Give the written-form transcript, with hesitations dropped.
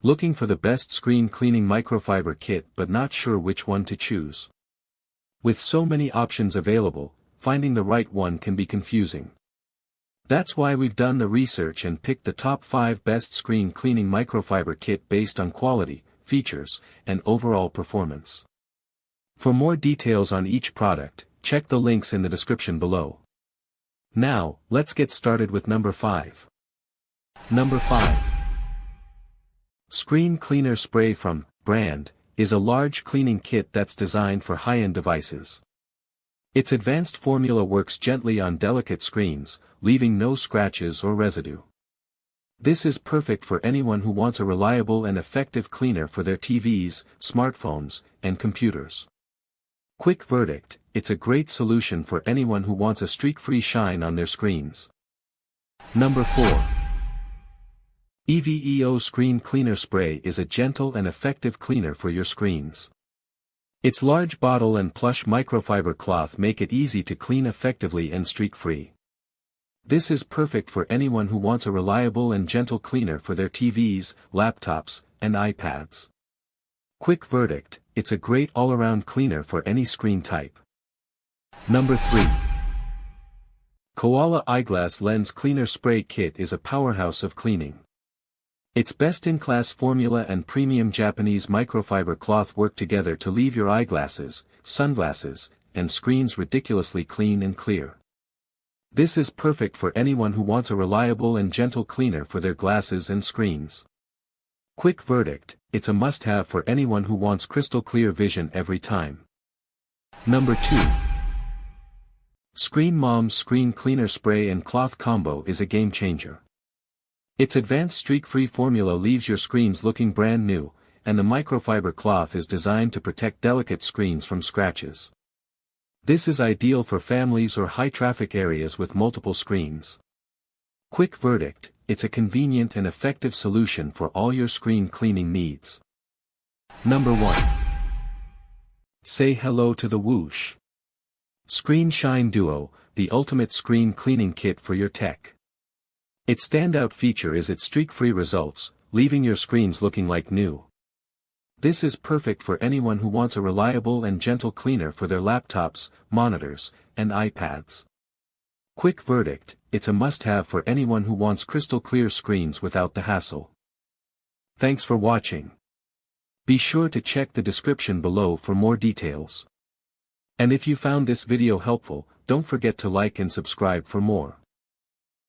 Looking for the best screen cleaning microfiber kit but not sure which one to choose? With so many options available, finding the right one can be confusing. That's why we've done the research and picked the top 5 best screen cleaning microfiber kit based on quality, features, and overall performance. For more details on each product, check the links in the description below. Now, let's get started with number 5. Number 5. Screen Cleaner Spray from brand is a large cleaning kit that's designed for high-end devices. Its advanced formula works gently on delicate screens, leaving no scratches or residue. This is perfect for anyone who wants a reliable and effective cleaner for their TVs, smartphones, and computers. Quick verdict: it's a great solution for anyone who wants a streak-free shine on their screens. Number 4. EVEO Screen Cleaner Spray is a gentle and effective cleaner for your screens. Its large bottle and plush microfiber cloth make it easy to clean effectively and streak-free. This is perfect for anyone who wants a reliable and gentle cleaner for their TVs, laptops, and iPads. Quick verdict: it's a great all-around cleaner for any screen type. Number 3. Koala Eyeglass Lens Cleaner Spray Kit is a powerhouse of cleaning. Its best-in-class formula and premium Japanese microfiber cloth work together to leave your eyeglasses, sunglasses, and screens ridiculously clean and clear. This is perfect for anyone who wants a reliable and gentle cleaner for their glasses and screens. Quick verdict: it's a must-have for anyone who wants crystal-clear vision every time. Number 2. Screen Mom's Screen Cleaner Spray and Cloth Combo is a game-changer. Its advanced streak-free formula leaves your screens looking brand new, and the microfiber cloth is designed to protect delicate screens from scratches. This is ideal for families or high-traffic areas with multiple screens. Quick verdict: it's a convenient and effective solution for all your screen cleaning needs. Number 1. Say hello to the WHOOSH Screen Shine Duo, the ultimate screen cleaning kit for your tech. Its standout feature is its streak-free results, leaving your screens looking like new. This is perfect for anyone who wants a reliable and gentle cleaner for their laptops, monitors, and iPads. Quick verdict: it's a must-have for anyone who wants crystal-clear screens without the hassle. Thanks for watching. Be sure to check the description below for more details. And if you found this video helpful, don't forget to like and subscribe for more.